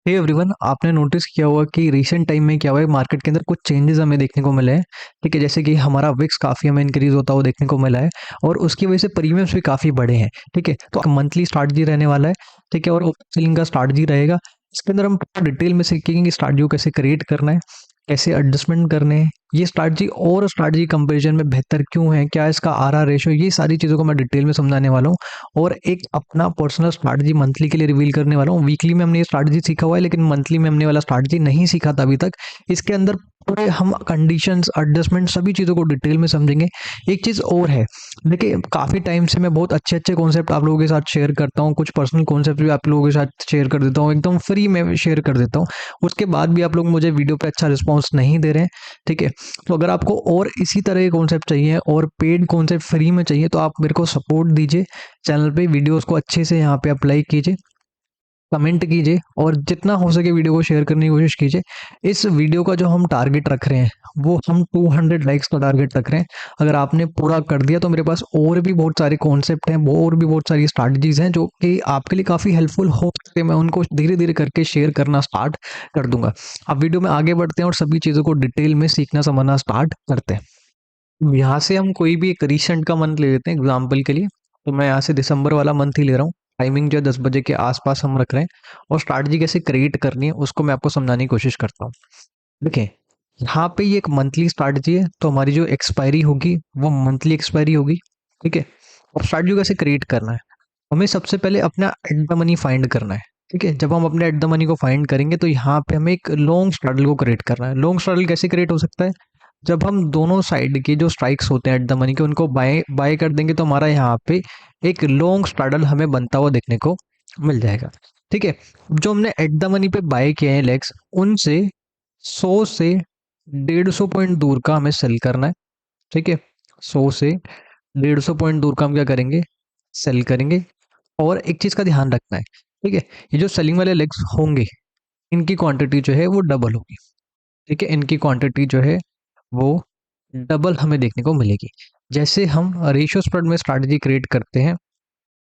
Hey everyone, आपने notice किया होगा कि रीसेंट टाइम में क्या हुआ है, मार्केट के अंदर कुछ चेंजेस हमें देखने को मिले हैं। ठीक है, जैसे कि हमारा विक्स काफ़ी हमें इंक्रीज होता हुआ देखने को मिला है और उसकी वजह से प्रीमियम्स भी काफ़ी बढ़े हैं। ठीक है, तो मंथली स्ट्रैटेजी रहने वाला है। ठीक है, और ओपन सेलिंग का स्ट्रैटेजी रहेगा। इसके अंदर हम डिटेल में सीखेंगे कि स्ट्रैटेजी को कैसे क्रिएट करना है, कैसे एडजस्टमेंट करने हैं, ये स्ट्रैटेजी और स्ट्रैटेजी कंपैरिजन में बेहतर क्यों है, क्या इसका आरआर रेशो, ये सारी चीज़ों को मैं डिटेल में समझाने वाला हूँ। और एक अपना पर्सनल स्ट्रैटेजी मंथली के लिए रिवील करने वाला हूँ। वीकली में हमने ये स्ट्रैटेजी सीखा हुआ है, लेकिन मंथली में हमने वाला स्ट्रैटेजी नहीं सीखा था अभी तक। इसके अंदर पूरे हम कंडीशंस, एडजस्टमेंट, सभी चीज़ों को डिटेल में समझेंगे। एक चीज़ और है, देखिए काफ़ी टाइम से मैं बहुत अच्छे अच्छे कॉन्सेप्ट आप लोगों के साथ शेयर करता हूँ, कुछ पर्सनल कॉन्सेप्ट भी आप लोगों के साथ शेयर कर देता हूँ, एकदम फ्री में शेयर कर देता हूँ। उसके बाद भी आप लोग मुझे वीडियो पे अच्छा रिस्पॉन्स नहीं दे रहे हैं। ठीक है, तो अगर आपको और इसी तरह के कॉन्सेप्ट चाहिए और पेड कॉन्सेप्ट फ्री में चाहिए तो आप मेरे को सपोर्ट दीजिए। चैनल पे वीडियोस को अच्छे से यहाँ पे आप लाइक कीजिए, कमेंट कीजिए और जितना हो सके वीडियो को शेयर करने की कोशिश कीजिए। इस वीडियो का जो हम टारगेट रख रहे हैं वो हम 200 लाइक्स का टारगेट रख रहे हैं। अगर आपने पूरा कर दिया तो मेरे पास और भी बहुत सारे कॉन्सेप्ट हैं, वो और भी बहुत सारी स्ट्रैटेजीज हैं जो कि आपके लिए काफ़ी हेल्पफुल हो सकते हैं। मैं उनको धीरे धीरे करके शेयर करना स्टार्ट कर दूंगा। अब वीडियो में आगे बढ़ते हैं और सभी चीज़ों को डिटेल में सीखना समझना स्टार्ट करते हैं। यहाँ से हम कोई भी एक रिसेंट का मंथ ले लेते हैं एग्जाम्पल के लिए। तो मैं यहाँ से दिसंबर वाला मंथ ही ले रहा हूँ। टाइमिंग जो है 10 बजे के आसपास हम रख रहे हैं और स्ट्रैटेजी कैसे क्रिएट करनी है उसको मैं आपको समझाने की कोशिश करता हूँ। देखिए, यहाँ पे ये एक मंथली स्ट्रैटेजी है, तो हमारी जो एक्सपायरी होगी वो मंथली एक्सपायरी होगी। ठीक है, और स्ट्रैटेजी कैसे क्रिएट करना है, हमें सबसे पहले अपना एट द मनी फाइंड करना है। ठीक है, जब हम अपने एट द मनी को फाइंड करेंगे तो यहाँ पे हमें एक लॉन्ग स्ट्रगल को क्रिएट करना है। लॉन्ग स्ट्रगल कैसे क्रिएट हो सकता है, जब हम दोनों साइड के जो स्ट्राइक्स होते हैं एट द मनी के उनको बाय बाय कर देंगे तो हमारा यहाँ पे एक लॉन्ग स्ट्रगल हमें बनता हुआ देखने को मिल जाएगा। ठीक है, जो हमने एट द मनी पे बाय किए हैं लेग्स, उनसे 100 से 150 पॉइंट दूर का हमें सेल करना है। ठीक है, 100 से 150 पॉइंट दूर का हम क्या करेंगे, सेल करेंगे। और एक चीज का ध्यान रखना है, ठीक है, ये जो सेलिंग वाले लेग्स होंगे इनकी क्वांटिटी जो है वो डबल होगी। ठीक है, इनकी क्वांटिटी जो है वो डबल हमें देखने को मिलेगी। जैसे हम रेशियो स्प्रेड में स्ट्रैटेजी क्रिएट करते हैं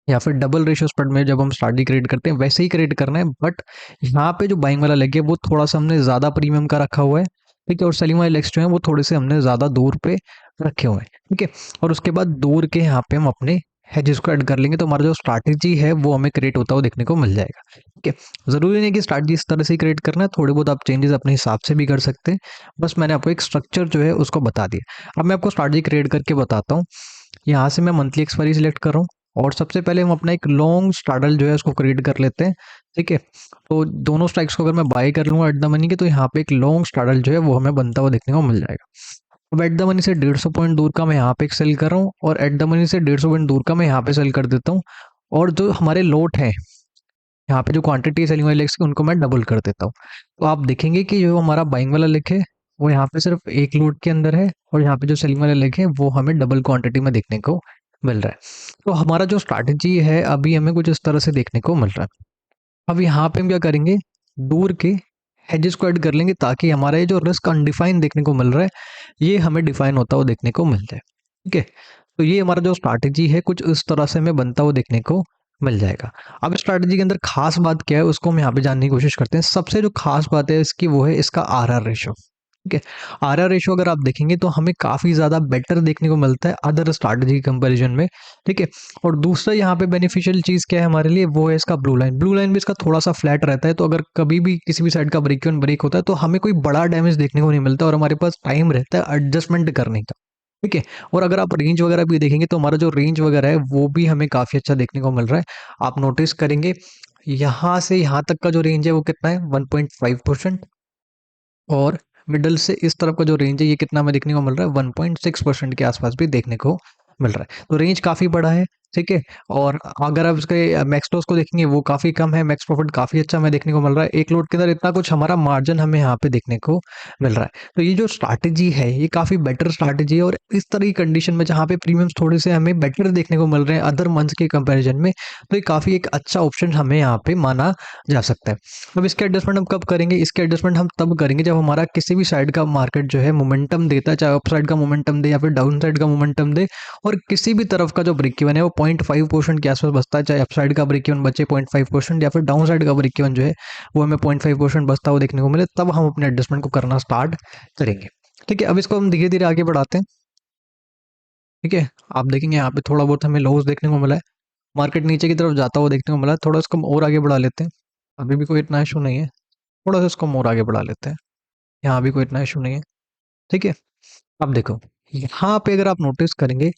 या फिर डबल रेशियो स्प्रेड में जब हम स्ट्रैटेजी क्रिएट करते हैं वैसे ही क्रिएट करना है, बट यहाँ पे जो बाइंग वाला लेग है वो थोड़ा सा हमने ज़्यादा प्रीमियम का रखा हुआ है। ठीक है, और सेलिंग वाले लेग्स जो हैं वो थोड़े से हमने ज़्यादा दूर पे रखे हुए हैं। ठीक है, और उसके बाद दूर के यहाँ पे हम अपने हेजेस को ऐड कर लेंगे तो हमारा जो स्ट्रैटेजी है वो हमें क्रिएट होता हुआ देखने को मिल जाएगा। ठीक है, ज़रूरी नहीं कि स्ट्रैटेजी इस तरह से क्रिएट करना है, थोड़े बहुत आप चेंजेस अपने हिसाब से भी कर सकते हैं। बस मैंने आपको एक स्ट्रक्चर जो है उसको बता दिया। अब मैं आपको स्ट्रैटेजी क्रिएट करके बताता हूँ। यहाँ से मैं मंथली एक्सपायरी सिलेक्ट कर रहा हूँ और सबसे पहले हम अपना एक लॉन्ग स्ट्रैडल जो है उसको क्रिएट कर लेते हैं। ठीक है, तो दोनों स्ट्राइक्स को अगर मैं बाय कर लूँगा एट द मनी के तो यहाँ पे एक लॉन्ग स्ट्रैडल जो है वो हमें बनता हुआ देखने को मिल जाएगा। अब एट द मनी से 150 पॉइंट दूर का मैं यहाँ पे एक सेल कर रहा हूँ और एट द मनी से 150 पॉइंट दूर का मैं यहाँ पे सेल कर देता हूँ। और जो हमारे लोट हैं, यहाँ पे जो क्वांटिटी सेलिंग वाले लेग्स की उनको मैं डबल कर देता हूँ। तो आप देखेंगे कि जो हमारा बाइंग वाला लेग है वो यहाँ पे सिर्फ एक लोड के अंदर है और यहाँ पे जो सेलिंग वाला लेग है वो हमें डबल क्वांटिटी में देखने को मिल रहा है। तो हमारा जो स्ट्रैटेजी है अभी हमें कुछ इस तरह से देखने को मिल रहा है। अब यहाँ पे हम क्या करेंगे, दूर के हेजेस को ऐड कर लेंगे ताकि हमारा ये जो रिस्क अनडिफाइन देखने को मिल रहा है ये हमें डिफाइन होता हुआ देखने को मिल जाए। ठीक है, तो ये हमारा जो स्ट्रैटेजी है कुछ इस तरह से हमें बनता हुआ देखने को मिल जाएगा। अब स्ट्रैटेजी के अंदर खास बात क्या है उसको हम यहाँ पे जानने की कोशिश करते हैं। सबसे जो खास बात है इसकी वो है इसका आरआर रेशो। ठीक है, आरआर रेशो अगर आप देखेंगे तो हमें काफ़ी ज़्यादा बेटर देखने को मिलता है अदर स्ट्रैटेजी कंपैरिजन में। ठीक है, और दूसरा यहाँ पे बेनिफिशियल चीज़ क्या है हमारे लिए, वो है इसका ब्लू लाइन। ब्लू लाइन भी इसका थोड़ा सा फ्लैट रहता है, तो अगर कभी भी किसी भी साइड का ब्रेक ऑन ब्रेक होता है तो हमें कोई बड़ा डैमेज देखने को नहीं मिलता और हमारे पास टाइम रहता है एडजस्टमेंट करने का। ठीक है, और अगर आप रेंज वगैरह भी देखेंगे तो हमारा जो रेंज वगैरह है वो भी हमें काफ़ी अच्छा देखने को मिल रहा है। आप नोटिस करेंगे यहाँ से यहाँ तक का जो रेंज है वो कितना है, 1.5%। और मिडल से इस तरफ का जो रेंज है ये कितना हमें देखने को मिल रहा है, 1.6% के आसपास भी देखने को मिल रहा है। तो रेंज काफ़ी बड़ा है। ठीक है, और अगर आप इसके मैक्स लॉस को देखेंगे वो काफ़ी कम है, मैक्स प्रॉफिट काफ़ी अच्छा हमें देखने को मिल रहा है। एक लोड के अंदर इतना कुछ हमारा मार्जिन हमें यहाँ पे देखने को मिल रहा है। तो ये जो स्ट्रैटेजी है ये काफ़ी बेटर स्ट्रैटेजी है और इस तरह की कंडीशन में जहाँ पे प्रीमियम्स थोड़े से हमें बेटर देखने को मिल रहे हैं अदर मंथ्स के कंपेरिजन में, तो ये काफ़ी एक अच्छा ऑप्शन हमें यहाँ पे माना जा सकता है। अब इसके एडजस्टमेंट हम कब करेंगे, इसके एडजस्टमेंट हम तब करेंगे जब हमारा किसी भी साइड का मार्केट जो है मोमेंटम देता है, चाहे अप साइड का मोमेंटम दे या फिर डाउन साइड का मोमेंटम दे, और किसी भी तरफ का जो ब्रेक इवन है वो 0.5% के आसपास बचता है, चाहे अप साइड का ब्रेक इवन बचे 0.5% या फिर डाउन साइड का ब्रेक इवन जो है वो हमें 0.5% बचता हुआ देखने को मिले, तब हम अपने एडजस्टमेंट को करना स्टार्ट करेंगे। ठीक है, अब इसको हम धीरे धीरे आगे बढ़ाते हैं। ठीक है, आप देखेंगे यहाँ पे थोड़ा बहुत हमें लॉस देखने को मिला है, मार्केट नीचे की तरफ जाता हुआ देखने को मिला है। थोड़ा इसको हम और आगे बढ़ा लेते हैं, अभी भी कोई इतना इशू नहीं है। थोड़ा सा इसको हम और आगे बढ़ा लेते हैं, यहाँ भी कोई इतना इशू नहीं है। ठीक है, अब देखो यहाँ पे अगर आप नोटिस करेंगे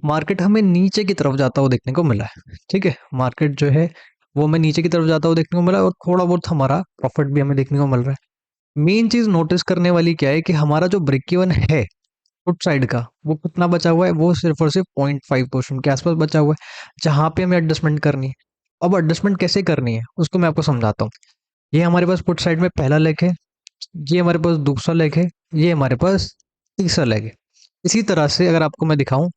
मार्केट हमें नीचे की तरफ जाता हुआ देखने को मिला है। ठीक है, मार्केट जो है वो हमें नीचे की तरफ जाता हुआ देखने को मिला है और थोड़ा बहुत हमारा प्रॉफिट भी हमें देखने को मिल रहा है। मेन चीज नोटिस करने वाली क्या है कि हमारा जो ब्रेक इवन है फुट साइड का वो कितना बचा हुआ है, वो सिर्फ और सिर्फ 0.5% के आसपास बचा हुआ है, जहां पे हमें एडजस्टमेंट करनी है। अब एडजस्टमेंट कैसे करनी है उसको मैं आपको समझाता हूँ। ये हमारे पास पुट साइड में पहला लेग है, ये हमारे पास दूसरा लेग है, ये हमारे पास तीसरा लेग है। इसी तरह से अगर आपको मैं दिखाऊं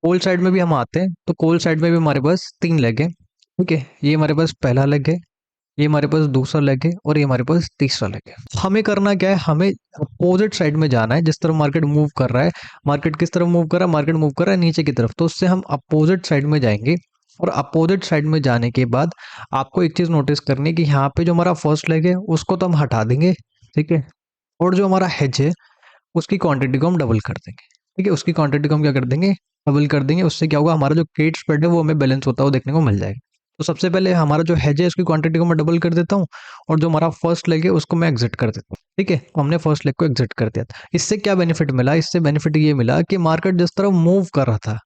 कोल साइड में भी हम आते हैं तो कोल साइड में भी हमारे पास 3 लेग है। ठीक है, ये हमारे पास पहला लेग है, ये हमारे पास दूसरा लेग है और ये हमारे पास तीसरा लेग है। हमें करना क्या है, हमें अपोजिट साइड में जाना है, जिस तरफ मार्केट मूव कर रहा है। मार्केट किस तरफ मूव कर रहा है, मार्केट मूव कर रहा है नीचे की तरफ, तो उससे हम अपोजिट साइड में जाएंगे। और अपोजिट साइड में जाने के बाद आपको एक चीज नोटिस करनी है कि यहाँ पे जो हमारा फर्स्ट लेग है उसको तो हम हटा देंगे। ठीक है, और जो हमारा हेज है उसकी क्वांटिटी को हम डबल कर देंगे। ठीक है, उसकी क्वांटिटी को हम क्या कर देंगे, डबल कर देंगे। उससे क्या होगा, हमारा जो क्रेडिट स्प्रेड है वो हमें बैलेंस होता हुआ देखने को मिल जाएगा। तो सबसे पहले हमारा जो हेज है उसकी क्वांटिटी को मैं डबल कर देता हूँ, और जो हमारा फर्स्ट लेग है उसको मैं एग्जिट कर देता हूँ। ठीक है, तो हमने फर्स्ट लेग को एग्जिट कर दिया था। इससे क्या बेनिफिट मिला, इससे बेनिफिट ये मिला कि मार्केट जिस तरफ मूव कर रहा था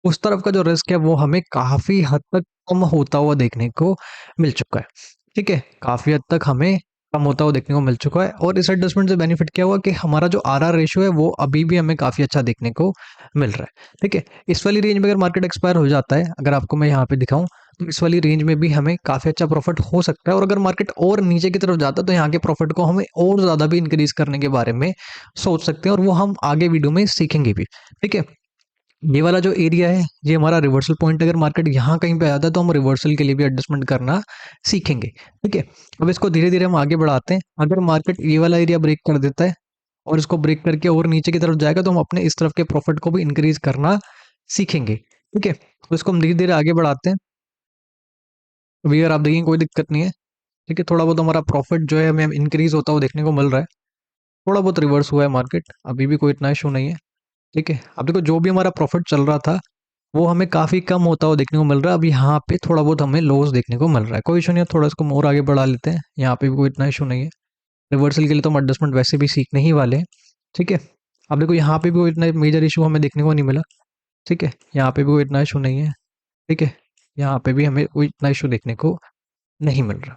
उस तरफ का जो रिस्क है वो हमें काफी हद तक कम होता हुआ देखने को मिल चुका है। ठीक है, काफी हद तक हमें कम होता हुआ देखने को मिल चुका है। और इस एडजस्टमेंट से बेनिफिट क्या हुआ कि हमारा जो आरआर रेशियो है वो अभी भी हमें काफी अच्छा देखने को मिल रहा है। ठीक है, इस वाली रेंज में अगर मार्केट एक्सपायर हो जाता है, अगर आपको मैं यहाँ पे दिखाऊं तो इस वाली रेंज में भी हमें काफी अच्छा प्रॉफिट हो सकता है। और अगर मार्केट और नीचे की तरफ जाता है तो यहाँ के प्रॉफिट को हमें और ज्यादा भी इंक्रीज करने के बारे में सोच सकते हैं, और वो हम आगे वीडियो में सीखेंगे भी। ठीक है, ये वाला जो एरिया है ये हमारा रिवर्सल पॉइंट, अगर मार्केट यहाँ कहीं पे आता है तो हम रिवर्सल के लिए भी एडजस्टमेंट करना सीखेंगे। ठीक है, अब इसको धीरे धीरे हम आगे बढ़ाते हैं। अगर मार्केट ये वाला एरिया ब्रेक कर देता है और इसको ब्रेक करके और नीचे की तरफ जाएगा तो हम अपने इस तरफ के प्रॉफिट को भी इंक्रीज करना सीखेंगे। ठीक है, तो इसको हम धीरे धीरे आगे बढ़ाते हैं। अभी अगर आप देखेंगे कोई दिक्कत नहीं है। ठीक है, थोड़ा बहुत हमारा प्रॉफिट जो है हमें इंक्रीज होता हुआ देखने को मिल रहा है। थोड़ा बहुत रिवर्स हुआ है मार्केट, अभी भी कोई इतना इशू नहीं है। ठीक है, अब देखो जो भी हमारा प्रॉफिट चल रहा था वो हमें काफ़ी कम होता हुआ देखने को मिल रहा है। अब यहाँ पे थोड़ा बहुत हमें लॉस देखने को मिल रहा है, कोई इशू नहीं है, थोड़ा इसको और आगे बढ़ा लेते हैं। यहाँ पे भी कोई इतना इशू नहीं है। रिवर्सल के लिए तो हम एडजस्टमेंट वैसे भी सीखने ही वाले हैं। ठीक है, अब देखो यहाँ पे भी कोई इतना मेजर इशू हमें देखने को नहीं मिला। ठीक है, यहाँ पे भी कोई इतना इशू नहीं है। ठीक है, यहाँ पे भी हमें कोई इतना इशू देखने को नहीं मिल रहा।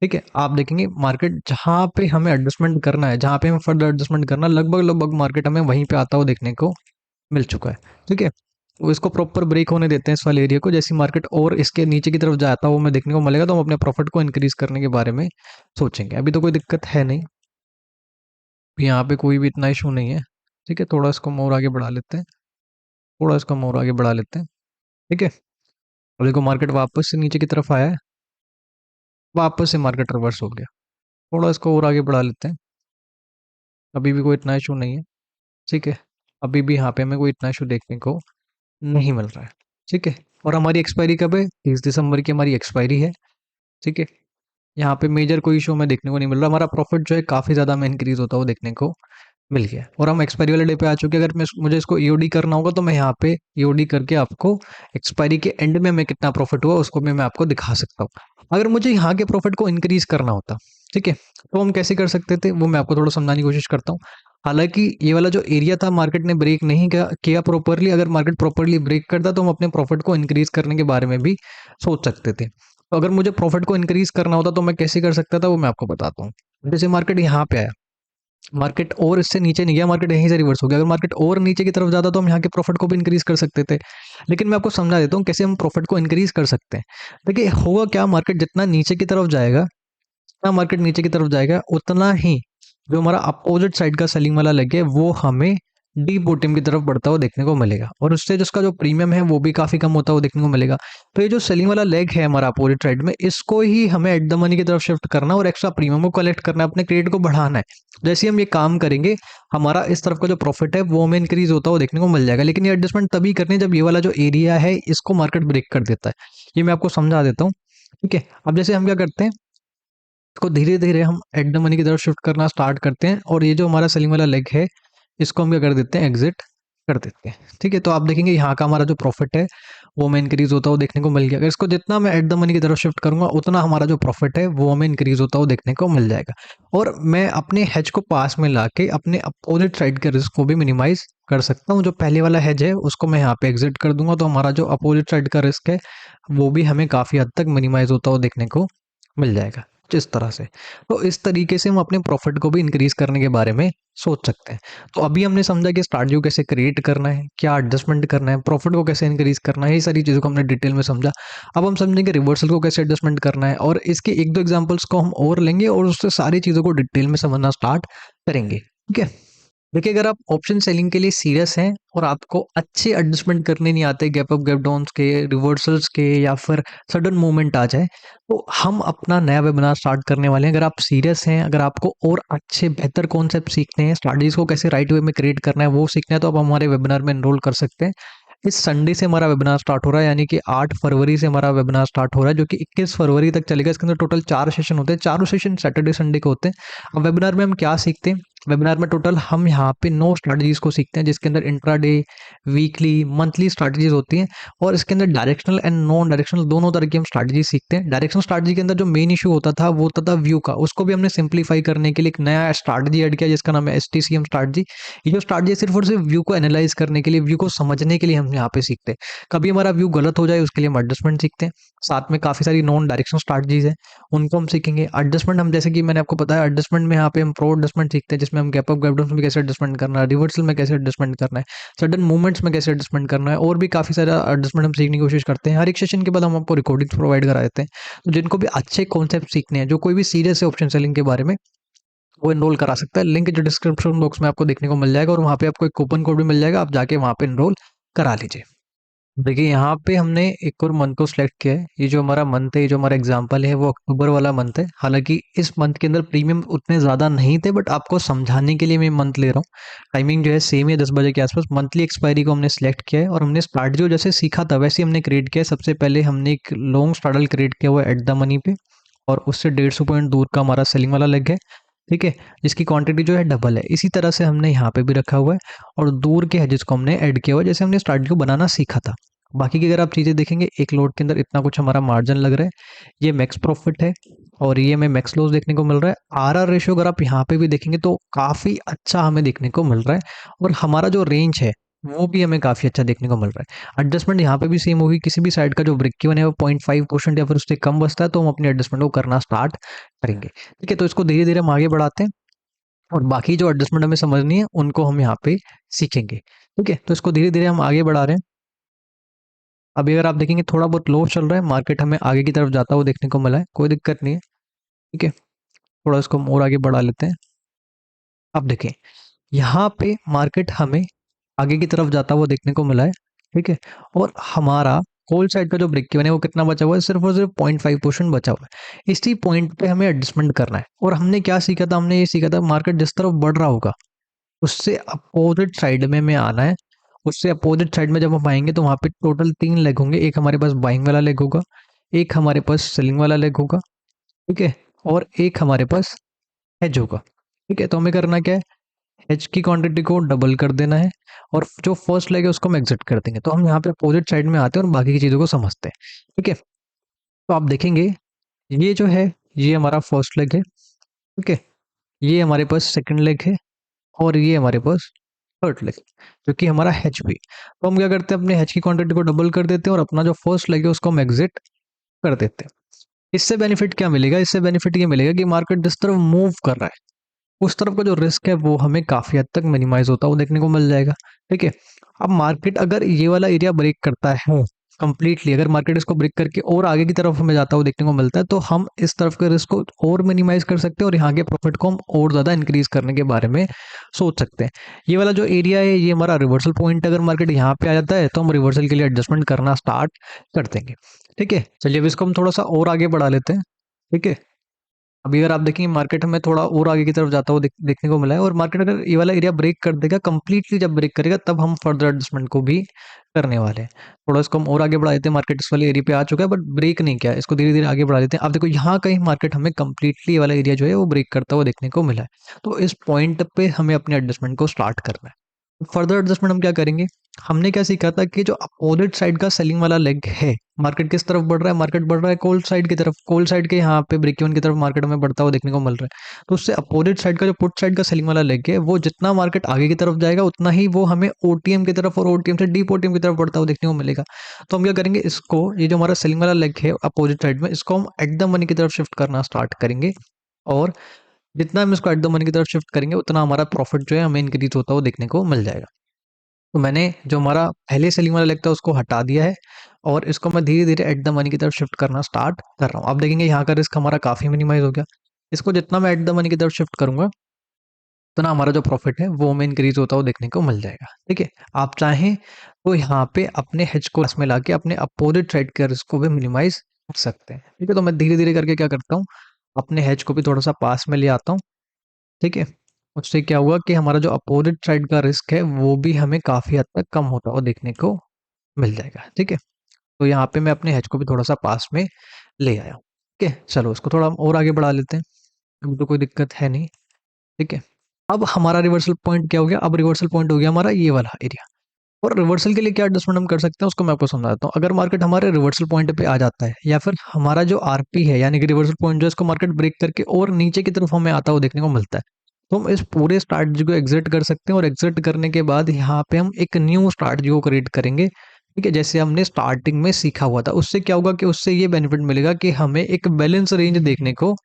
ठीक है, आप देखेंगे मार्केट जहाँ पे हमें एडजस्टमेंट करना है, जहाँ पे हमें फर्दर एडजस्टमेंट करना, लगभग लगभग मार्केट हमें वहीं पे आता हुआ देखने को मिल चुका है। ठीक है, तो इसको प्रॉपर ब्रेक होने देते हैं इस वाले एरिया को। जैसे मार्केट और इसके नीचे की तरफ जाता हुआ हमें देखने को मिलेगा तो हम अपने प्रॉफिट को इंक्रीज करने के बारे में सोचेंगे। अभी तो कोई दिक्कत है नहीं, यहाँ पे कोई भी इतना इशू नहीं है। ठीक है, थोड़ा इसको हम और आगे बढ़ा लेते हैं, थोड़ा इसको हम और आगे बढ़ा लेते हैं। ठीक है, और देखो मार्केट वापस से नीचे की तरफ आया है, वापस से मार्केट रिवर्स हो गया। थोड़ा इसको और आगे बढ़ा लेते हैं, अभी भी कोई इतना इशू नहीं है। ठीक है, अभी भी यहाँ पे हमें कोई इतना इशू देखने को नहीं मिल रहा है। ठीक है, और हमारी एक्सपायरी कब है, 30 दिसंबर की हमारी एक्सपायरी है। ठीक है, यहाँ पे मेजर कोई इशू हमें देखने को नहीं मिल रहा। हमारा प्रॉफिट जो है काफ़ी ज़्यादा हमें इंक्रीज होता हुआ देखने को मिल गया, और हम एक्सपायरी वाले डे पे आ चुके हैं। अगर मुझे इसको ईओडी करना होगा तो मैं यहाँ पे ईओडी करके आपको एक्सपायरी के एंड में हमें कितना प्रॉफिट हुआ उसको भी मैं आपको दिखा सकता हूँ। अगर मुझे यहाँ के प्रॉफिट को इंक्रीज करना होता, ठीक है, तो हम कैसे कर सकते थे वो मैं आपको थोड़ा समझाने की कोशिश करता हूँ। हालांकि ये वाला जो एरिया था मार्केट ने ब्रेक नहीं किया प्रॉपरली। अगर मार्केट प्रॉपरली ब्रेक करता तो हम अपने प्रॉफिट को इंक्रीज करने के बारे में भी सोच सकते थे। तो अगर मुझे प्रॉफिट को इंक्रीज करना होता तो मैं कैसे कर सकता था वो मैं आपको बताता हूँ। जैसे मार्केट यहाँ पे आया, मार्केट और इससे नीचे नहीं गया, मार्केट यहीं से रिवर्स हो गया। अगर मार्केट और नीचे की तरफ जाता तो हम यहाँ के प्रॉफिट को भी इंक्रीज कर सकते थे। लेकिन मैं आपको समझा देता हूँ कैसे हम प्रॉफिट को इंक्रीज कर सकते हैं। देखिए होगा क्या, मार्केट जितना नीचे की तरफ जाएगा, जितना मार्केट नीचे की तरफ जाएगा उतना ही जो हमारा अपोजिट साइड का सेलिंग वाला लगे वो हमें डीप बॉटम की तरफ बढ़ता हुआ देखने को मिलेगा और उससे जिसका जो प्रीमियम है वो भी काफी कम होता हुआ देखने को मिलेगा। तो ये जो सेलिंग वाला लेग है हमारा अपोजिट साइड में, इसको ही हमें एट द मनी की तरफ शिफ्ट करना और एक्स्ट्रा प्रीमियम को कलेक्ट करना है, अपने क्रेडिट को बढ़ाना है। जैसे हम ये काम करेंगे, हमारा इस तरफ का जो प्रॉफिट है वो हमें इंक्रीज होता हुआ देखने को मिल जाएगा। लेकिन ये एडजस्टमेंट तभी करनी है जब ये वाला जो एरिया है इसको मार्केट ब्रेक कर देता है। ये मैं आपको समझा देता हूँ। ठीक है, अब जैसे हम क्या करते हैं, इसको धीरे धीरे हम एट द मनी की तरफ शिफ्ट करना स्टार्ट करते हैं और ये जो हमारा सेलिंग वाला लेग है इसको हम क्या कर देते हैं, एग्जिट कर देते हैं। ठीक है, तो आप देखेंगे यहाँ का हमारा जो प्रॉफिट है वो हमें इंक्रीज होता हुआ देखने को मिल गया। अगर इसको जितना मैं एट द मनी की तरफ शिफ्ट करूंगा उतना हमारा जो प्रॉफिट है वो हमें इंक्रीज होता हुआ देखने को मिल जाएगा। और मैं अपने हेज को पास में लाके अपने अपोजिट साइड के रिस्क को भी मिनिमाइज कर सकता हूँ। जो पहले वाला हेज है उसको मैं यहाँ पे एग्जिट कर दूंगा, तो हमारा जो अपोजिट साइड का रिस्क है वो भी हमें काफी हद तक मिनिमाइज होता हुआ देखने को मिल जाएगा इस तरह से। तो इस तरीके से हम अपने प्रॉफिट को भी इंक्रीज करने के बारे में सोच सकते हैं। तो अभी हमने समझा कि स्ट्रैटेजी को कैसे क्रिएट करना है, क्या एडजस्टमेंट करना है, प्रॉफिट को कैसे इंक्रीज करना है, ये सारी चीज़ों को हमने डिटेल में समझा। अब हम समझेंगे रिवर्सल को कैसे एडजस्टमेंट करना है और इसके एक दो एग्जांपल्स को हम और लेंगे और उससे सारी चीज़ों को डिटेल में समझना स्टार्ट करेंगे। ठीक है, देखिए अगर आप ऑप्शन सेलिंग के लिए सीरियस हैं और आपको अच्छे एडजस्टमेंट करने नहीं आते, गैप अप गैप डाउन्स के, रिवर्सल्स के, या फिर सडन मूवमेंट आ जाए, तो हम अपना नया वेबिनार स्टार्ट करने वाले हैं। अगर आप सीरियस हैं, अगर आपको और अच्छे बेहतर कॉन्सेप्ट सीखने हैं, स्ट्रैटेजीज को कैसे राइट वे में क्रिएट करना है वो सीखना है, तो आप हमारे वेबिनार में एनरोल कर सकते हैं। इस संडे से हमारा वेबिनार स्टार्ट हो रहा है, यानी कि 8 फरवरी से हमारा वेबिनार स्टार्ट हो रहा है, जो कि 21 फरवरी तक चलेगा। इसके अंदर टोटल 4 सेशन होते हैं, चारों सेशन सैटरडे संडे को होते हैं। अब वेबिनार में हम क्या सीखते हैं, वेबिनार में टोटल हम यहाँ पे 9 स्ट्रैटेजीज को सीखते हैं, जिसके अंदर इंट्राडे, वीकली, मंथली स्ट्रैटेजीज होती हैं। और इसके अंदर डायरेक्शनल एंड नॉन डायरेक्शनल दोनों तरह की हम स्ट्रैटेजी सीखते हैं। डायरेक्शनल स्ट्रैटेजी के अंदर जो मेन इशू होता था वो होता था व्यू का, उसको भी हमने सिंप्लीफाई करने के लिए एक नया स्ट्रैटेजी ऐड किया जिसका नाम है STCM स्ट्रैटेजी। ये जो स्ट्रैटेजी सिर्फ और सिर्फ व्यू को एनालाइज करने के लिए, व्यू को समझने के लिए हम यहाँ पे सीखते हैं। कभी हमारा व्यू गलत हो जाए उसके लिए हम एडजस्टमेंट सीखते हैं। साथ में काफी सारी नॉन डायरेक्शनल स्ट्रैटेजीज है, उनको हम सीखेंगे। एडजस्टमेंट हम, जैसे कि मैंने आपको बताया, एडजस्टमेंट में यहाँ पे हम प्रो एडजस्टमेंट सीखते हैं, जिसमें हम गैप अप गैप डाउन में कैसे एडजस्टमेंट करना है, रिवर्सल में कैसे एडजस्टमेंट करना है, सडन मूवमेंट्स में कैसे एडजस्टमेंट करना है, और भी काफी सारा एडजस्टमेंट हम सीखने की कोशिश करते हैं। हर एक सेशन के बाद हम आपको रिकॉर्डिंग्स प्रोवाइड करा देते हैं। तो जिनको भी अच्छे कॉन्सेप्ट सीखने हैं, जो कोई भी सीरियस है ऑप्शन सेलिंग के बारे में, वो एनरोल करा सकता है। लिंक जो डिस्क्रिप्शन बॉक्स में आपको देखने को मिल जाएगा और वहाँ पे आपको एक कूपन कोड भी मिल जाएगा, आप जाके वहाँ पे एनरोल करा लीजिए। देखिए यहाँ पे हमने एक और मंथ को सिलेक्ट किया है। ये जो हमारा मंथ है, ये जो हमारा एग्जांपल है, वो अक्टूबर वाला मंथ है। हालांकि इस मंथ के अंदर प्रीमियम उतने ज़्यादा नहीं थे, बट आपको समझाने के लिए मैं मंथ ले रहा हूँ। टाइमिंग जो है सेम है, 10 बजे के आसपास। मंथली एक्सपायरी को हमने सिलेक्ट किया है और हमने स्टार्ट जो जैसे सीखा था वैसे हमने क्रिएट किया है। सबसे पहले हमने एक लॉन्ग स्टार्टल क्रिएट किया हुआ है एट द मनी पे, और उससे 150 पॉइंट दूर का हमारा सेलिंग वाला लेग है। ठीक है, जिसकी क्वांटिटी जो है डबल है। इसी तरह से हमने यहाँ पे भी रखा हुआ है और दूर के hedges को हमने ऐड किया हुआ है, जैसे हमने स्टार्ट को बनाना सीखा था। बाकी की अगर आप चीज़ें देखेंगे, एक लोड के अंदर इतना कुछ हमारा मार्जिन लग रहा है, ये मैक्स प्रॉफिट है और ये हमें मैक्स लॉस देखने को मिल रहा है। आरआर रेशियो अगर आप यहाँ पे भी देखेंगे तो काफ़ी अच्छा हमें देखने को मिल रहा है, और हमारा जो रेंज है वो भी हमें काफ़ी अच्छा देखने को मिल रहा है। एडजस्टमेंट यहाँ पे भी सेम होगी, किसी भी साइड का जो ब्रेक इवन है वो 0.5% या फिर उससे कम बचता है तो हम अपने एडजस्टमेंट को करना स्टार्ट करेंगे। ठीक है, तो इसको धीरे धीरे हम आगे बढ़ाते हैं और बाकी जो एडजस्टमेंट हमें समझनी है उनको हम यहाँ पे सीखेंगे। ठीक है, तो इसको धीरे धीरे हम आगे बढ़ा रहे हैं। अभी अगर आप देखेंगे थोड़ा बहुत लो चल रहा है, मार्केट हमें आगे की तरफ जाता हुआ देखने को मिला है, कोई दिक्कत नहीं है। ठीक है, थोड़ा इसको हम और आगे बढ़ा लेते हैं। अब देखें, यहाँ पे मार्केट हमें आगे की तरफ जाता हुआ देखने को मिला है। ठीक है, और हमारा कॉल साइड का जो ब्रेक इवन है वो कितना बचा हुआ है, सिर्फ और सिर्फ 0.5% बचा हुआ है। इसी पॉइंट पे हमें एडजस्टमेंट करना है। और हमने क्या सीखा था, हमने ये सीखा था मार्केट जिस तरफ बढ़ रहा होगा उससे अपोजिट साइड में हमें आना है। उससे अपोजिट साइड में जब हम आएंगे तो वहाँ पे टोटल 3 लेग होंगे। एक हमारे पास बाइंग वाला लेग होगा, एक हमारे पास सेलिंग वाला लेग होगा, ठीक है, और एक हमारे पास हेज होगा। ठीक है, तो हमें करना क्या है, हेज की क्वांटिटी को डबल कर देना है और जो फर्स्ट लेग है उसको हम एग्जिट कर देंगे। तो हम यहाँ पे अपोजिट साइड में आते हैं और बाकी की चीज़ों को समझते हैं। ठीक है, तो आप देखेंगे ये जो है ये हमारा फर्स्ट लेग है। ठीक है, ये हमारे पास सेकंड लेग है और ये हमारे पास थर्ड लेग, जो कि हमारा हेज भी। तो हम क्या करते हैं, अपने हेज की क्वांटिटी को डबल कर देते हैं और अपना जो फर्स्ट लेग है उसको हम एग्जिट कर देते हैं। इससे बेनिफिट क्या मिलेगा, इससे बेनिफिट ये मिलेगा कि मार्केट जिस तरफ मूव कर रहा है उस तरफ का जो रिस्क है वो हमें काफी हद तक मिनिमाइज होता हुआ देखने को मिल जाएगा। ठीक है, अब मार्केट अगर ये वाला एरिया ब्रेक करता है कंप्लीटली अगर मार्केट इसको ब्रेक करके और आगे की तरफ हमें जाता हुआ देखने को मिलता है, तो हम इस तरफ के रिस्क को और मिनिमाइज कर सकते हैं और यहाँ के प्रॉफिट को हम और ज़्यादा इंक्रीज करने के बारे में सोच सकते हैं। ये वाला जो एरिया है ये हमारा रिवर्सल पॉइंट, अगर मार्केट यहाँ पे आ जाता है तो हम रिवर्सल के लिए एडजस्टमेंट करना स्टार्ट कर देंगे। ठीक है, चलिए अब इसको हम थोड़ा सा और आगे बढ़ा लेते हैं। ठीक है, अभी अगर आप देखेंगे मार्केट हमें थोड़ा और आगे की तरफ जाता हुआ देखने को मिला है, और मार्केट अगर ये वाला एरिया ब्रेक कर देगा कंप्लीटली, जब ब्रेक करेगा तब हम फर्दर एडजस्टमेंट को भी करने वाले हैं। थोड़ा इसको हम और आगे बढ़ा देते हैं। मार्केट इस वाले एरिया पे आ चुका है बट ब्रेक नहीं किया है, इसको धीरे धीरे आगे बढ़ा देते हैं। अब देखो यहाँ कहीं मार्केट हमें कंप्लीटली ये वाला एरिया जो है वो ब्रेक करता हुआ देखने को मिला है, तो इस पॉइंट पे हमें अपने एडजस्टमेंट को स्टार्ट करना है। फर्दर एडजस्टमेंट हम क्या करेंगे, हमने क्या सीखा था कि जो अपोजिट साइड का सेलिंग वाला लेग है, मार्केट किस तरफ बढ़ रहा है, मार्केट बढ़ रहा है कोल्ड साइड की तरफ, कोल्ड साइड के यहाँ पे ब्रेक इवन की तरफ मार्केट में बढ़ता हुआ देखने को मिल रहा है। तो उससे अपोजिट साइड का जो पुट साइड का सेलिंग वाला लेग है, वो जितना मार्केट आगे की तरफ जाएगा उतना ही वो हमें ओटीएम की तरफ और ओटीएम से डीप ओटीएम की तरफ बढ़ता हुआ देखने को मिलेगा। तो हम क्या करेंगे, इसको ये जो हमारा सेलिंग वाला लेग है अपोजिट साइड में, इसको हम एट द मनी की तरफ शिफ्ट करना स्टार्ट करेंगे, और जितना हम इसको एट द मनी की तरफ शिफ्ट करेंगे उतना हमारा प्रॉफिट जो है हमें इंक्रीज होता हुआ देखने को मिल जाएगा। तो मैंने जो हमारा पहले सेलिंग वाला लेग था उसको हटा दिया है, और इसको मैं धीरे धीरे एट द मनी की तरफ शिफ्ट करना स्टार्ट कर रहा हूँ। आप देखेंगे यहाँ का रिस्क हमारा काफ़ी मिनिमाइज हो गया। इसको जितना मैं एट द मनी की तरफ शिफ्ट करूंगा उतना हमारा जो प्रॉफिट है वो हमें इंक्रीज होता हुआ देखने को मिल जाएगा। ठीक है, आप चाहें तो यहाँ पे अपने हेज को में ला के अपने अपोजिट साइड के रिस्क को भी मिनिमाइज कर सकते हैं। ठीक है, तो मैं धीरे धीरे करके क्या करता हूँ, अपने हेज को भी थोड़ा सा पास में ले आता हूँ। ठीक है, उससे क्या हुआ कि हमारा जो अपोजिट साइड का रिस्क है वो भी हमें काफ़ी हद तक कम होता हुआ देखने को मिल जाएगा। ठीक है, तो यहाँ पे मैं अपने हेज को भी थोड़ा सा पास में ले आया हूँ। ठीक है, चलो उसको थोड़ा हम और आगे बढ़ा लेते हैं, अभी तो कोई दिक्कत है नहीं। ठीक है, अब हमारा रिवर्सल पॉइंट क्या हो गया, अब रिवर्सल पॉइंट हो गया हमारा ये वाला एरिया, और रिवर्सल के लिए क्या एडजस्टमेंट हम कर सकते हैं उसको मैं आपको समझा देता हूँ। अगर मार्केट हमारे रिवर्सल पॉइंट पे आ जाता है, या फिर हमारा जो आरपी है यानी कि रिवर्सल पॉइंट जो है इसको मार्केट ब्रेक करके और नीचे की तरफ हमें आता हुआ देखने को मिलता है, तो हम इस पूरे स्ट्रैटेजी को एग्जिट कर सकते हैं, और एग्जिट करने के बाद यहाँ पे हम एक न्यू स्ट्रैटेजी को क्रिएट करेंगे। ठीक है, जैसे हमने स्टार्टिंग में सीखा हुआ था। उससे क्या होगा कि उससे ये बेनिफिट मिलेगा कि हमें एक बैलेंस रेंज देखने को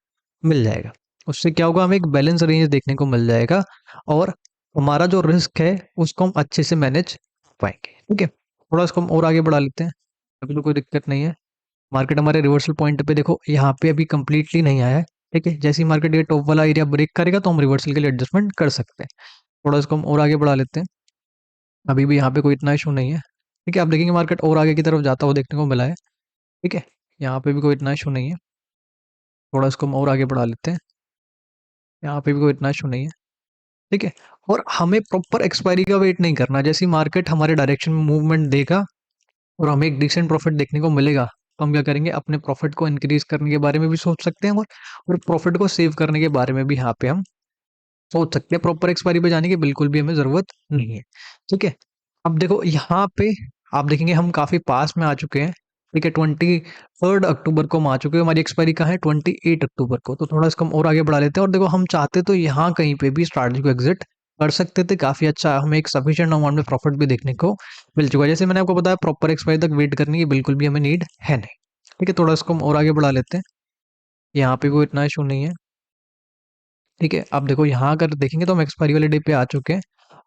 मिल जाएगा। उससे क्या होगा, हमें एक बैलेंस रेंज देखने को मिल जाएगा, और हमारा जो रिस्क है उसको हम अच्छे से मैनेज पाएंगे। ठीक है, थोड़ा इसको हम और आगे बढ़ा लेते हैं, अभी तो कोई दिक्कत नहीं है। मार्केट हमारे रिवर्सल पॉइंट पे देखो यहाँ पे अभी कंप्लीटली नहीं आया है। ठीक है, जैसे ही मार्केट ये टॉप वाला एरिया ब्रेक करेगा तो हम रिवर्सल के लिए एडजस्टमेंट कर सकते हैं। थोड़ा इसको हम और आगे बढ़ा लेते हैं, अभी भी यहाँ पे कोई इतना इशू नहीं है। ठीक है, आप देखेंगे मार्केट और आगे की तरफ जाता हुआ देखने को मिला है। ठीक है, यहाँ पे भी कोई इतना इशू नहीं है। थोड़ा इसको हम और आगे बढ़ा लेते हैं, यहाँ पे भी कोई इतना इशू नहीं है। ठीक है, और हमें प्रॉपर एक्सपायरी का वेट नहीं करना। जैसे मार्केट हमारे डायरेक्शन में मूवमेंट देगा और हमें एक डिसेंट प्रॉफिट देखने को मिलेगा, तो हम क्या करेंगे, अपने प्रॉफिट को इंक्रीज करने के बारे में भी सोच सकते हैं, और प्रॉफिट को सेव करने के बारे में भी यहाँ पे हम सोच सकते हैं। प्रॉपर एक्सपायरी पे जाने की बिल्कुल भी हमें ज़रूरत नहीं है। ठीक है, अब देखो यहाँ पे आप देखेंगे हम काफ़ी पास में आ चुके हैं। ठीक है, 23 अक्टूबर को हम आ चुके हैं, हमारी एक्सपायरी कहाँ है 28 अक्टूबर को। तो थोड़ा इसको हम और आगे बढ़ा लेते हैं, और देखो हम चाहते तो यहाँ कहीं पे भी स्ट्रैटेजी को एग्जिट कर सकते थे। काफ़ी अच्छा हमें एक सफिशिएंट अमाउंट में प्रॉफिट भी देखने को मिल चुका है। जैसे मैंने आपको बताया प्रॉपर एक्सपायरी तक वेट करने की बिल्कुल भी हमें नीड है नहीं। ठीक है, थोड़ा इसको हम और आगे बढ़ा लेते हैं, यहाँ पे कोई इतना इशू नहीं है। ठीक है, अब देखो यहाँ अगर देखेंगे तो हम एक्सपायरी वाले डे पे आ चुके हैं।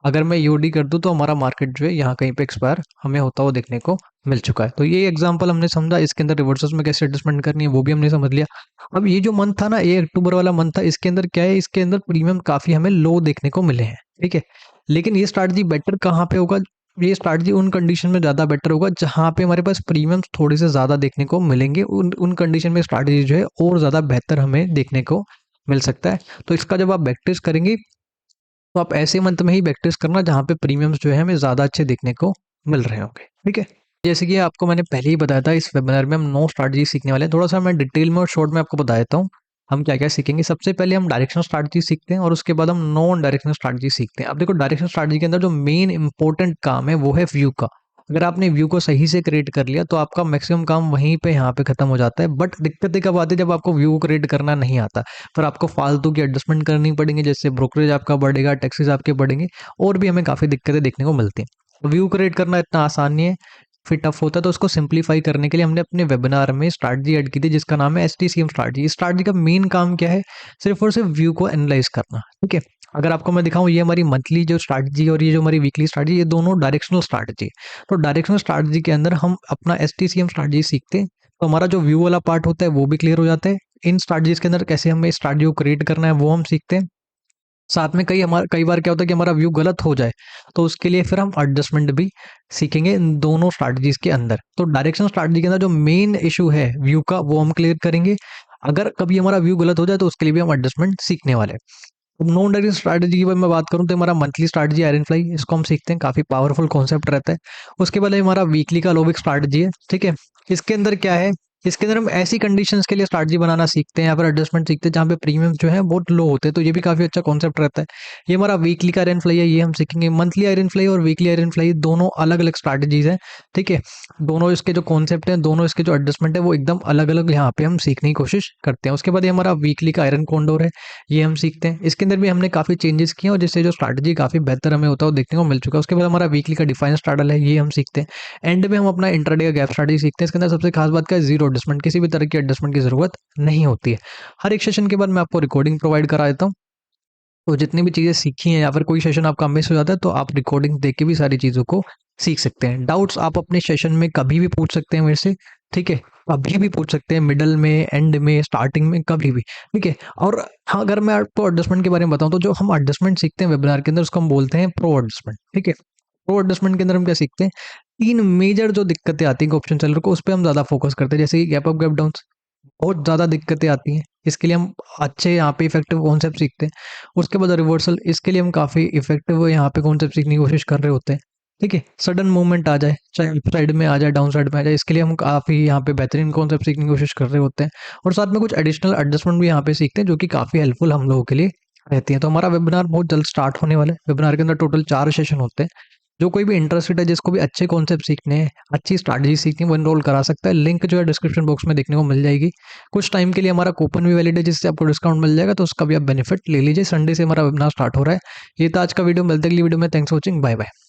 अगर मैं यूडी कर दूं तो हमारा मार्केट जो है यहाँ कहीं पे एक्सपायर हमें होता हुआ देखने को मिल चुका है। तो ये एग्जांपल हमने समझा, इसके अंदर रिवर्सल्स में कैसे एडजस्टमेंट करनी है वो भी हमने समझ लिया। अब ये जो मंथ था ना, ये अक्टूबर वाला मंथ था, इसके अंदर क्या है, इसके अंदर प्रीमियम काफी हमें लो देखने को मिले हैं। ठीक है, लेकिन ये स्ट्रैटेजी बेटर कहाँ पे होगा, ये स्ट्रैटेजी उन कंडीशन में ज़्यादा बेटर होगा जहाँ पे हमारे पास प्रीमियम्स थोड़े से ज़्यादा देखने को मिलेंगे। उन कंडीशन में स्ट्रैटेजी जो है और ज़्यादा बेहतर हमें देखने को मिल सकता है। तो इसका जब आप बैक टेस्ट करेंगे तो आप ऐसे मंथ में ही बैक टेस्ट करना जहाँ पे प्रीमियम्स जो है हमें ज़्यादा अच्छे देखने को मिल रहे होंगे। ठीक है, जैसे कि आपको मैंने पहले ही बताया था, इस वेबिनार में हम 9 स्ट्रैटेजी सीखने वाले हैं। थोड़ा सा मैं डिटेल में और शॉर्ट में आपको बता देता हूँ हम क्या क्या सीखेंगे। सबसे पहले हम डायरेक्शनल स्ट्रैटेजी सीखते हैं, और उसके बाद हम नॉन डायरेक्शनल स्ट्रैटेजी सीखते हैं। अब देखो डायरेक्शनल स्ट्रैटेजी के अंदर जो मेन इंपॉर्टेंट काम है वो है व्यू का। अगर आपने व्यू को सही से क्रिएट कर लिया तो आपका मैक्सिमम काम वहीं पे यहाँ पे खत्म हो जाता है। बट दिक्कतें कब आती है, जब आपको व्यू क्रिएट करना नहीं आता, फिर आपको फालतू की एडजस्टमेंट करनी पड़ेंगे, जैसे ब्रोकरेज आपका बढ़ेगा, टैक्सेस आपके बढ़ेंगे, और भी हमें काफ़ी दिक्कतें देखने को मिलती हैं। व्यू क्रिएट करना इतना आसान नहीं है, काफ़ी टफ होता है, तो उसको सिंप्लीफाई करने के लिए हमने अपने वेबिनार में स्ट्रैटेजी ऐड की थी जिसका नाम है एसटीसीएम स्ट्रैटेजी। इस स्ट्रैटेजी का मेन काम क्या है? सिर्फ और सिर्फ व्यू को एनालाइज करना, ठीक है। अगर आपको मैं दिखाऊं, ये हमारी मंथली जो स्ट्रैटेजी और ये जो हमारी वीकली स्ट्रैटेजी, ये दोनों डायरेक्शनल स्ट्रैटेजी है। तो डायरेक्शनल स्ट्रैटेजी के अंदर हम अपना एसटीसीएम स्ट्रैटेजी सीखते हैं, तो हमारा जो व्यू वाला पार्ट होता है वो भी क्लियर हो जाता है। इन स्ट्रैटेजीज के अंदर कैसे हमें स्ट्रैटेजी को क्रिएट करना है वो हम सीखते हैं। साथ में कई बार क्या होता है कि हमारा व्यू गलत हो जाए, तो उसके लिए फिर हम एडजस्टमेंट भी सीखेंगे इन दोनों स्ट्रैटेजीज के अंदर। तो डायरेक्शन स्ट्रैटेजी के अंदर जो मेन इशू है व्यू का, वो हम क्लियर करेंगे। अगर कभी हमारा व्यू गलत हो जाए तो उसके लिए भी हम एडजस्टमेंट सीखने वाले हैं। अब नॉन डायरेक्शन स्ट्रैटेजी की मैं बात करूं तो हमारा मंथली स्ट्रैटेजी आयरन फ्लाई, इसको हम सीखते हैं, काफी पावरफुल कॉन्सेप्ट रहता है। उसके बाद हमारा वीकली का लोविक स्ट्रैटेजी है, ठीक है। इसके अंदर क्या है? इसके अंदर हम ऐसी कंडीशंस के लिए स्ट्रैटेजी बनाना सीखते हैं या फिर एडजस्टमेंट सीखते हैं जहाँ पे प्रीमियम जो है बहुत लो होते हैं, तो ये भी काफी अच्छा कॉन्सेप्ट रहता है। ये हमारा वीकली का आयरन फ्लाई है, ये हम सीखेंगे। मंथली आयरन फ्लाई और वीकली आयरन फ्लाई दोनों अलग अलग स्ट्रैटेजीज हैं, ठीक है। दोनों इसके जो कॉन्सेप्ट हैं, दोनों इसके जो एडजस्टमेंट है वो एकदम अलग अलग यहाँ पे हम सीखने की कोशिश करते हैं। उसके बाद ये हमारा वीकली का आयरन कॉन्डोर है, ये हम सीखते हैं। इसके अंदर भी हमने काफी चेंजेस किए और जिससे जो स्ट्रैटेजी काफी बेहतर हमें होता है वो देखने को मिल चुका है। उसके बाद हमारा वीकली का डिफाइन स्ट्रैडल है, ये हम सीखते हैं। एंड में हम अपना इंट्राडे का गैप स्ट्रैटेजी सीखते हैं। इसके अंदर सबसे खास बात क्या है? जीरो एडजस्टमेंट, किसी भी तरह की एडजस्टमेंट की जरूरत नहीं होती है। हर एक सेशन के बाद मैं आपको रिकॉर्डिंग प्रोवाइड करा देता हूँ, तो जितनी भी चीज़ें सीखी हैं या फिर कोई सेशन आपका मिस हो जाता है तो आप रिकॉर्डिंग देख के भी सारी चीज़ों को सीख सकते हैं। डाउट्स आप अपने सेशन में कभी भी पूछ सकते हैं मेरे से, ठीक है। कभी भी पूछ सकते हैं, मिडल में, एंड में, स्टार्टिंग में, कभी भी, ठीक है। और हाँ, अगर मैं आपको एडजस्टमेंट के बारे में बताऊं तो जो हम एडजस्टमेंट सीखते हैं वेबिनार के अंदर उसको हम बोलते हैं प्रो एडजस्टमेंट, ठीक है। प्रो एडजस्टमेंट के अंदर हम क्या सीखते हैं? तीन मेजर जो दिक्कतें आती हैं ऑप्शन सेलर को, उस पर हम ज़्यादा फोकस करते हैं। जैसे कि गैप अप गैप डाउन, बहुत ज़्यादा दिक्कतें आती हैं, इसके लिए हम अच्छे यहाँ पे इफेक्टिव कॉन्सेप्ट सीखते हैं। उसके बाद रिवर्सल, इसके लिए हम काफ़ी इफेक्टिव यहाँ पे कॉन्सेप्ट सीखने की कोशिश कर रहे होते हैं, ठीक है। सडन मूवमेंट आ जाए, चाहे अप साइड में आ जाए, डाउन साइड में आ जाए, इसके लिए हम काफ़ी यहाँ पे बेहतरीन कॉन्सेप्ट सीखने की कोशिश कर रहे होते हैं। और साथ में कुछ एडिशनल एडजस्टमेंट भी यहाँ पे सीखते हैं जो कि काफ़ी हेल्पफुल हम लोगों के लिए रहती है। तो हमारा वेबिनार बहुत जल्द स्टार्ट होने वाला है। वेबिनार के अंदर टोटल 4 सेशन होते हैं। जो कोई भी इंटरेस्टेड है, जिसको भी अच्छे कॉन्सेप्ट सीखने हैं, अच्छी स्ट्रैटेजी सीखनी है, वो एनरोल करा सकता है। लिंक जो है डिस्क्रिप्शन बॉक्स में देखने को मिल जाएगी। कुछ टाइम के लिए हमारा कूपन भी वैलिड है जिससे आपको डिस्काउंट मिल जाएगा, तो उसका भी आप बेनिफिट ले लीजिए। संडे से हमारा वेबिनार स्टार्ट हो रहा है। ये था आज का वीडियो, मिलते अगली वीडियो में। Thanks for watching, bye bye.